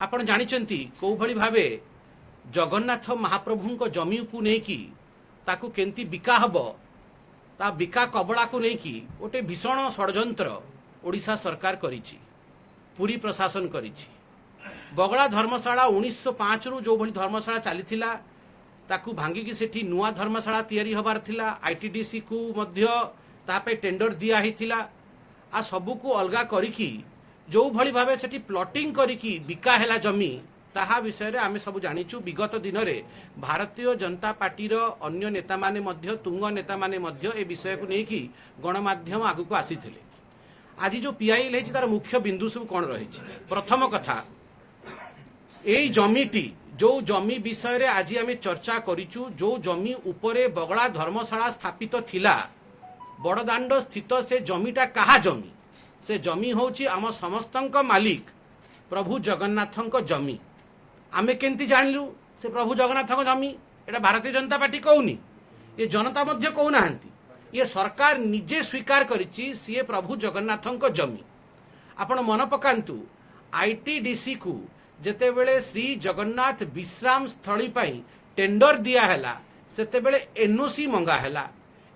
आपण जानिचंती को भली भावे जगन्नाथ महाप्रभु को जमी को लेकी ताकू केंती बिका हबो ता बिका कबड़ा को लेकी गोटे भीषण षड्यंत्र ओडिशा सरकार करिछि, पुरी प्रशासन करिछि। बगड़ा धर्मशाला 1905 रु जो भली धर्मशाला चलीथिला ताकू भांगी की सेठी नुआ धर्मशाला तैयारी हबार थिला। आईटीडीसी को मध्य तापे टेंडर दिया हिथिला। आ सबू को अलगा करिकी जो भली भावे सेठी प्लॉटिंग करिकी बिका हैला जमी ताहा विषय रे आमे सब जानिछु। विगत दिन रे भारतीय जनता पार्टी रो अन्य नेता माने मध्य तुंग नेता माने मध्य ए विषय को नेकी गणमाध्यम आगु को आसीथिले। आज जो पीआईएल है तार मुख्य बिंदु सब कोन रहिछि। प्रथम कथा एई जमीटी जो जमी विषय रे आज आमे चर्चा करिछु, जो जमी उपरे बगड़ा धर्मशाला स्थापित थिला बड़दाण्ड स्थित से जमीटा कहा जमी से जमी होची आम समस्तंक मालिक प्रभु जगन्नाथंक जमी। आमे केंती जानलु से प्रभु जगन्नाथंक जमी एटा भारतीय जनता पार्टी कहूनी, ये जनता मध्य कहू नाहंती, ये सरकार निजे स्वीकार करिछि सीए प्रभु जगन्नाथंक जमी। आपण मन पकांतु आईटीडीसी को जेते बेले श्री जगन्नाथ विश्राम स्थली पई टेंडर दिया हैला सेते बेले एनओसी मंगा हैला।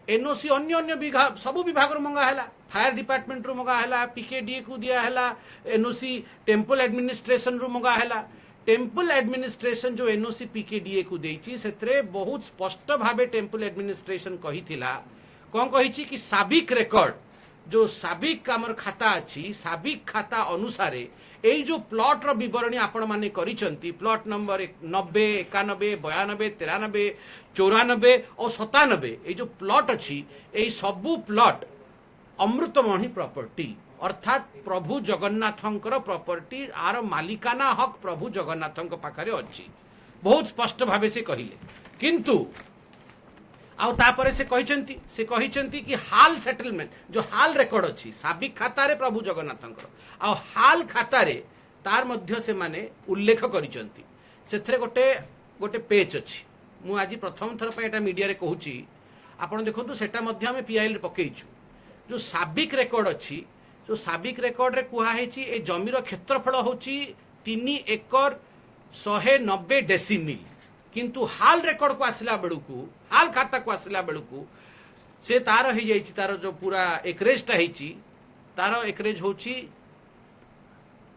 एनओसी अन्य अन्य विभाग सबु विभाग रो मंगा हैला, फायर डिपार्टमेंट रो मंगा हैला, पीकेडीए को दिया हैला, एनओसी टेम्पल एडमिनिस्ट्रेशन रो मंगा हैला। टेम्पल एडमिनिस्ट्रेशन जो एनओसी पीकेडीए को देछि सेतरे बहुत स्पष्ट भाबे टेम्पल एडमिनिस्ट्रेशन कहिथिला कोन कहिछि कि साबिक रिकॉर्ड जो साबिक हमर खाता अछि साबिक खाता अनुसार एई जो प्लॉट रो विवरणी आपण माने करिसंती प्लॉट नंबर 90 91 92 93 94 और 97 एई जो प्लॉट अछि एई सबु प्लॉट अमृतमणि प्रॉपर्टी अर्थात प्रभु जगन्नाथंकर प्रॉपर्टी आर मालिकाना हक प्रभु जगन्नाथंक पाखरे अछि। बहुत स्पष्ट भावे से कहिले किंतु आउ तापरे से कहिचंती कि हाल सेटलमेंट जो हाल रेकर्ड अछि साबिक खाता रे प्रभु जगन्नाथंकर आ हाल खाता रे तार मध्य से माने उल्लेख करिचंती सेथरे गोटे पेज अछि। मु आज प्रथम थर पे एटा मीडिया रे कहूची आपण देखंतु सेटा मध्य हम पीआईएल पकेइछु। जो साबिक रेकर्ड अछि जो साबिक रेकर्ड रे कुहा हेछि ए जमीर क्षेत्रफल होछि 3 एकर 190 डेसिमिल, किंतु हाल रेकर्ड को आसिला बेलुकू हाल खाता को आसिला बेलुकू से तार हे जाइछि तार जो पूरा एकरेज ता हेछि तार एकरेज होछि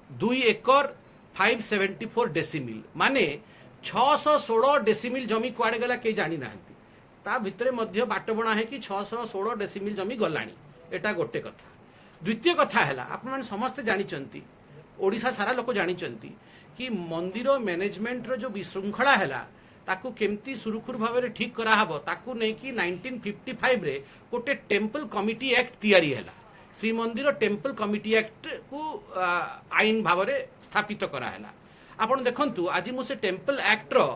2 एकर 574 डेसिमिल माने 616 डेसिमिल जमी कुआडे गला के जानि नाहंती। ता भितरे मध्य बाट बणा है कि 616 डेसिमिल जमी गलाणी। एटा गोटे कथा। द्वितीय कथा हैला आपण माने समस्त जानिचंती ओडिसा सारा लोक जानिचंती कि मंदिर मैनेजमेंट रो जो विशृंखला हैला ताकू केमती सुरुखुर भाव ठीक करा हबो ताकू नै कि 1955 रे गोटे टेम्पल कमिटी एक्ट तैयारी हैला। श्री मंदिर टेम्पल कमिटी एक्ट को आईन भाव रे स्थापित करा हैला। आपण देखंतु आज मु से टेम्पल एक्ट रो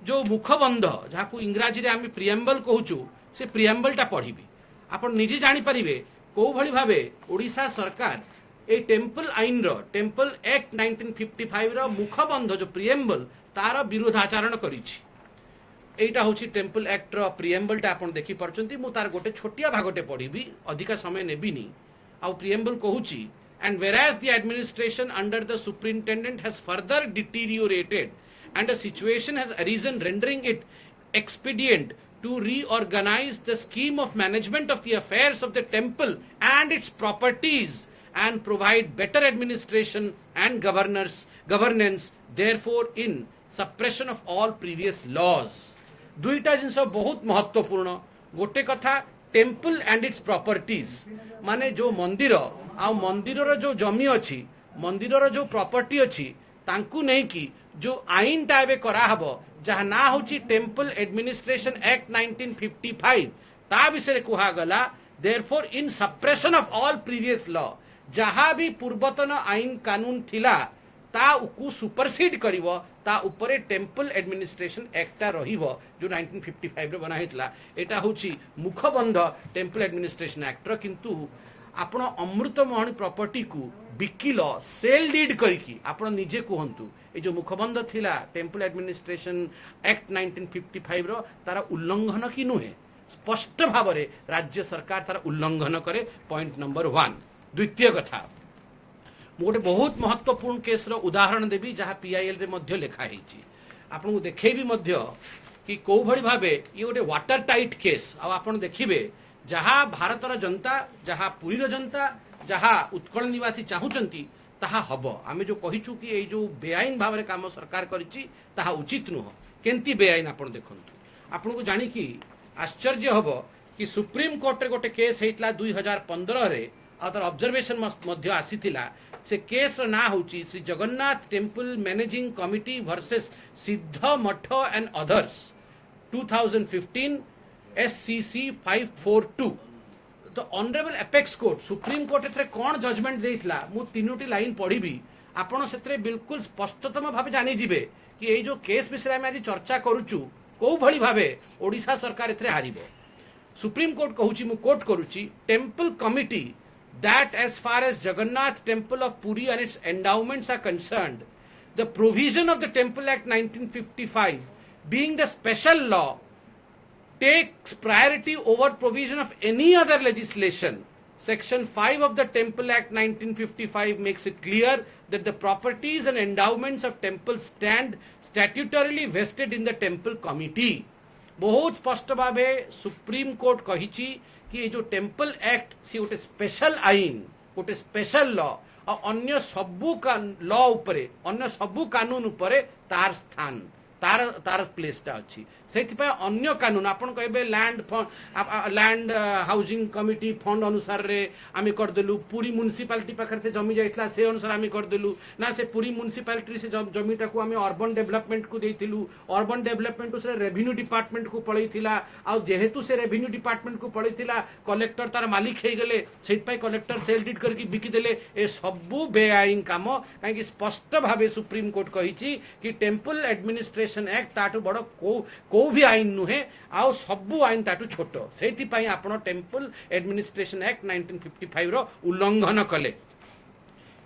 जो मुखबंध जाकू इंग्रजी रे आमी प्रिएम्बल कहूचु से प्रिएम्बल टा पढिबी आपण निजे जानि परिबे को भली भावे ओडिशा सरकार ए टेम्पल आईन रो टेम्पल एक्ट 1955 रो मुखबंध जो प्रिएम्बल तार विरोधाचरण करिछि। एटा होछि टेम्पल एक्ट रो प्रिएम्बल टा आपण देखि परचंती। मु तार गोटे छोटिया भागटे पढिबी अधिका समय नेबिनी। आ preamble कहूछि and whereas the administration under the superintendent has further deteriorated and a situation has arisen rendering it expedient to reorganize the scheme of management of the affairs of the temple and its properties and provide better administration and governance therefore in suppression of all previous laws। दुईटा जिनस बहुत महत्वपूर्ण। गोटे कथा temple and its properties माने जो मंदिर आ मंदिर जो जमी अच्छी मंदिर जो प्रॉपर्टी अच्छी तांकू नहीं कि जो आईन टा एबे करा हबो जहा ना होची टेम्पल एडमिनिस्ट्रेशन एक्ट 1955 ता विषय कुहा गला therefore in suppression of all previous law जहा भी पूर्वतन आईन कानून थिला ता उकु सुपरसीड करिवो ता उपरे टेम्पल एडमिनिस्ट्रेशन एक्ट रहिवो जो 1955 रे बना हेतला। एटा होची मुखबंध टेम्पल एडमिनिस्ट्रेशन एक्ट रो किंतु आपण अमृतमणि प्रॉपर्टी को बिकिल सेल डीड करिकी आपण निजे कहंतु ए जो मुखबंध थिला टेम्पल एडमिनिस्ट्रेशन एक्ट 1955 रो तारा उल्लंघन की नुहे स्पष्ट भाव रे राज्य सरकार तारा उल्लंघन करे। Point number 1। द्वितीय कथा गोटे बहुत महत्वपूर्ण केस रो उदाहरण देवी जहाँ पीआईएल रे मध्य लेखा हेची आपन को देखैबी मध्य कि को भली भाबे ये गोटे वाटर टाइट केस आपण देखिबे जहाँ भारतर जनता जहाँ पुरीर जनता जहाँ उत्कल निवासी चाहूचंती ताहा हबो आमे जो कहिचु कि ए जो बेआईन भाव रे काम सरकार करिछि ताहा उचित नुह केंती बेआईन आपण देखंतु आपण को जानि कि आश्चर्य हबो कि सुप्रीम कोर्ट रे गोटे केस हेतला 2015 रे आदर ऑब्जर्वेशन मध्य आसीथिला से केस रो ना होची Shri Jagannath temple managing committee versus Siddha Math and others 2015 SCC 542 तो honourable apex court supreme court एथरे कोन जजमेंट देइथला मु तीनोटी लाइन पढिबी आपण सेतरे बिल्कुल स्पष्टतम भाबे जानि जिवे कि ए जो केस विषय में आज चर्चा करूचु को भली भाबे ओडिसा सरकार एथरे हारिबो सुप्रीम कोर्ट कहूची मु कोट करूची temple committee that as far as Jagannath Temple of Puri and its endowments are concerned, the provision of the Temple Act 1955 being the special law takes priority over provision of any other legislation. Section 5 of the Temple Act 1955 makes it clear that the properties and endowments of temples stand statutorily vested in the temple committee. बहुत स्पष्ट भावे supreme court कहिछि कि ये जो temple act सी गोटे special आईन गोटे special law और अन्य सबू लॉ उपरे अन्य सबू कानून उपरे तार स्थान तार तार प्लेसटा अच्छी से अन्य कानून आपन कहबे लैंड हाउसिंग कमिटी फंड अनुसार रे आमी करदेलु पूरी म्युनिसिपालिटी पाखर से जमी जाइतला से अनुसार आमी करदेलु ना से पूरी म्युनिसिपालिटी से जमीटा को आमी अर्बन डेवलपमेंट को देइतिलु अर्बन डेवलपमेंट से रेवेन्यू डिपार्टमेंट को पळैतिला आ जेहेतु से रेवेन्यू डिपार्टमेंट को पळैतिला कलेक्टर तार मालिक हे गेले सेट पई कलेक्टर सेल डीड करके बिकी देले ए सबु बेआईन काम काहे कि स्पष्ट भाबे सुप्रीम कोर्ट कहिछि कि टेम्पल एडमिनिस्ट्रेशन एक्ट ताटू बड़ को भी आईन नुहे आउ सबु आईन ताटू छोट से आपण टेम्पल एडमिनिस्ट्रेशन एक्ट 1955 रो उल्लंघन कले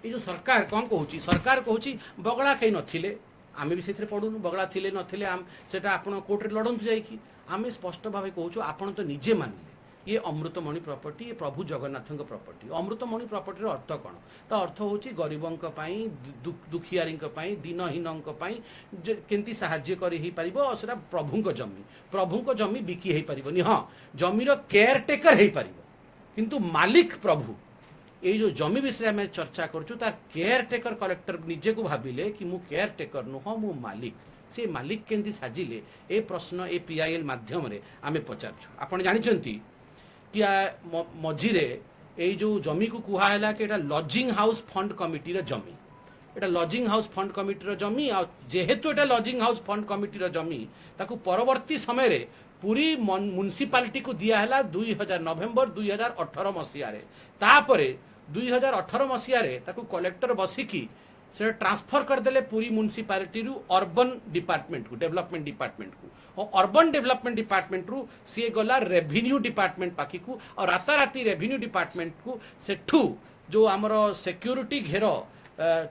ये जो सरकार कौन कहूची सरकार कहूची बगड़ा कहीं नथिले आमे भी सेथरे पडुनु बगड़ा थिले नथिले आम सेटा आपण कोर्ट रे लडंतु जाईकी आमे स्पष्ट भावे कहूछु आपण तो निजे मानले ये अमृतमणि प्रॉपर्टी ये प्रभु जगन्नाथ प्रॉपर्टी अमृतमणि प्रॉपर्टी अर्थ कौन तो अर्थ हूँ गरीबों दुखियारी दीनहीन केमती साहाय्य कर प्रभु जमी बिकी हो पार हाँ जमीर केयर टेकर हो पार किंतु मालिक प्रभु ये जो जमी विषय में चर्चा करूँ तार केयर टेकर कलेक्टर निजे को भाविले कि मु केयर टेकर नुह मु मालिक से मालिक केमती साजिले ए प्रश्न ए पीआईएल माध्यम रे आमे पचारछु आपण जानिचंती मझीरे ये जो जमी को कहला कि लजिंग हाउस फंड कमिटी जमी एटा लजिंग हाउस फंड कमिटी जमी जेहेतु एटा लजिंग हाउस फंड कमिटी जमी ताकू परवर्ती समय रे पूरी म्युनिसिपालिटी को दिया 2000 नवेम्बर 2018 मसीह तापरे 2018 मसीह ताकू कलेक्टर बसिकी से ट्रांसफर करदेले पूरी म्युनिसिपालिटी रु अर्बन डिपार्टमेंट को डेवलपमेंट डिपार्टमेंट को और अर्बन डेवलपमेंट डिपार्टमेंट रु सी गला रेवेन्यू डिपार्टमेंट पाखी को और राताराती रेवेन्यू डिपार्टमेंट को सेठू जो आमर सिक्यूरिटी घेर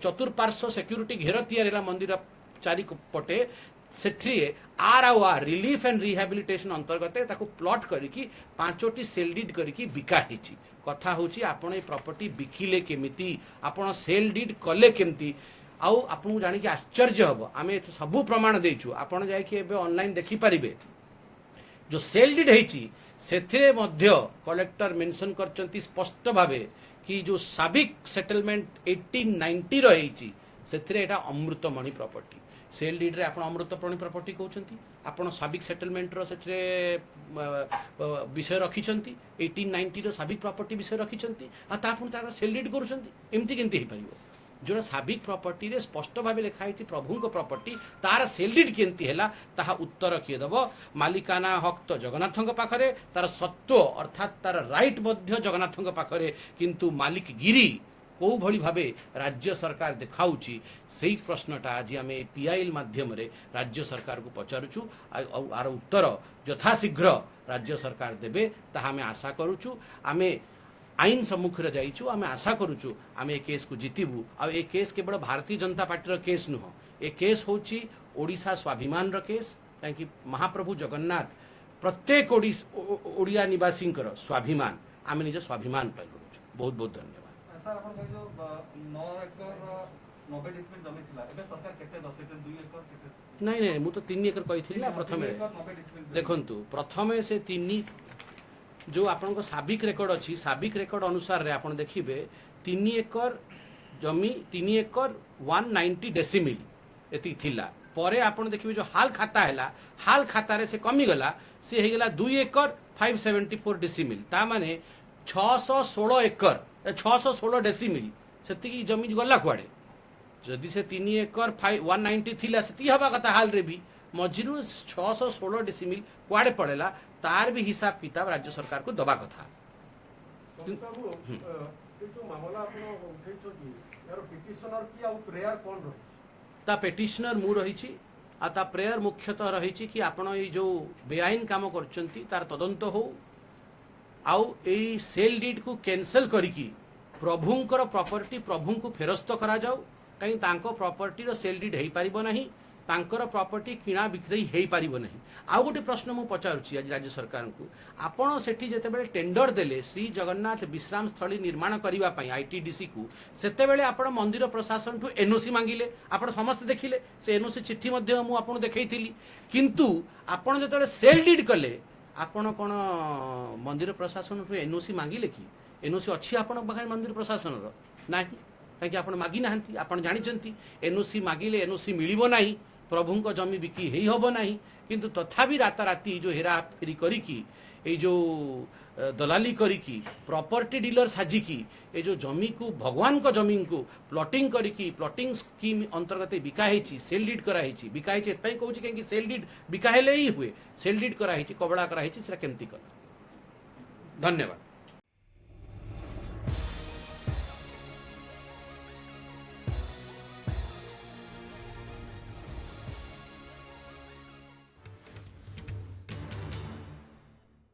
चतुर्पार्श्व सिक्यूरिटी घेर तैयारी मंदिर चारि पटे सेठी आर रिलीफ एंड रिहाबिलिटेशन अंतर्गत ताको प्लॉट करिकी 5टी सेल डीड करिकी बिका हिची कथा होची आपण ए प्रॉपर्टी बिकिले केमिति आपण सेल डीड कले केमिति आउ आपन जानि कि आश्चर्य हबो आमे सबु प्रमाण देइछु आपण जाय कि एबे ऑनलाइन देखि परिबे जो सेल डीड हेची सेथिरे मध्य कलेक्टर मेंशन करचंती स्पष्ट भाबे कि जो साबिक सेटलमेंट 1890 रो हेची सेथिरे एटा अमृतमणि प्रॉपर्टी सेल डीड रे आपण अमृतमणि प्रॉपर्टी कहउचंती आपण साबिक सेटलमेंट रो सेथिरे विषय रखिचंती 1890 रो साबिक प्रॉपर्टी विषय रखिचंती आ तापुन तार सेल डीड करूचंती एमती केंती हे परिबो जो साबिक प्रॉपर्टी रे स्पष्ट भाव लिखाई प्रभु को प्रॉपर्टी तार सेल डीड केंती हैला ताहा उत्तर किए दब मालिकाना हक तो जगन्नाथ पाखरे तार सत्व अर्थात तार राइट मध्य जगन्नाथ पाखरे किंतु मालिक गिरी को भली भावे राज्य सरकार देखाउची सेही प्रश्नटा आज आम पीआईएल माध्यम रे राज्य सरकार को पचारुचु आर उत्तर यथाशीघ्र राज्य सरकार देबे ताहा आमे आशा करूचु आमे आईन सम्मुखें जाइछु आमे आशा करूचु आमे ए केस को जीतिबु आ ए केस केवल भारतीय जनता पार्टी केस नुह ए केस होची ओडिशा स्वाभिमान केस कहीं महाप्रभु जगन्नाथ प्रत्येक ओडिया निवासी स्वाभिमान आमे निज स्वाभिमान पाई बहुत बहुत धन्यवाद। सर आपण जो 9 एकर 90 डिसमिल जमी थिला एबे सरकार केते 10 एकर 2 एकर केते नहीं नहीं मु तो 3 एकर कही प्रथम देखंतु प्रथमे से 3 जो आपन को साबिक रेकर्ड अच्छी साबिक रेकर्ड अनुसार रे आपन देखिबे 3 एकर जमी 3 एकर 190 डेसिमिल एति थिला परे आपन देखिबे जो हाल खाता हैला हाल खाता रे से कमी गला से हे गेला 2 एकर 574 डेसिमिल ता माने 616 एकर 616 डेसिमिल सेति की जमी गला कुआडे जदि से 3 एकर 190 थिला सेति हवा कथा हाल रे भी मझिरु 616 डेसिमिल कुआडे पड़ेला तार भी हिसाब किताब राज्य सरकार को दबा कथा ता पेटिशनर मु रही आ ता प्रेयर मुख्यतः रही कि आपण ये जो बेआईन काम करचंती तार तदंत हो आउ ए सेल डीड को कैंसल करिकी प्रभुंकर प्रॉपर्टी प्रभु को फेरस्त करा जाऊ कहीं तांको प्रॉपर्टी रो सेल डीड हेई परिबो नहीं तांकर प्रॉपर्टी किणा बिक्री हेई परिबो नहीं आउ गोटे प्रश्न मु पचारुची आज राज्य सरकार को आपण सेठी जेतेबेले टेंडर देले श्री जगन्नाथ विश्राम स्थली निर्माण करिवा पई आईटीडीसी को सेतेबेले आपण मंदिर प्रशासन ठू एनओसी मांगिले आपण समस्त देखिले से एनओसी चिट्ठी मध्ये मु आपण देखैथिली किंतु आपण जेतेबेले सेल डीड कले आपण कोन मंदिर प्रशासन ठू एनओसी मांगिले कि एनओसी अच्छी आपण बखा मंदिर प्रशासन रो नाही कहीं आपण मागी नाहंती आपण जानिचंती एनओसी मागिले एनओसी मिलिबो नाही प्रभु को जमी बिकी ही हब नहीं किंतु तथापि राताराती जो हेरा फेरी करिकी ए जो दलाली करिकी प्रॉपर्टी डीलर साजिकी ए जो जमी को भगवान को जमी को प्लॉटिंग करिकी प्लॉटिंग स्कीम अंतर्गत बिका हेची सेल डीड करा हेची बिका हेची एतपई कहूची कि सेल डीड बिका हेले ही हुए सेल डीड करा हेची कबड़ा करा हेची सेरा केमती कला धन्यवाद।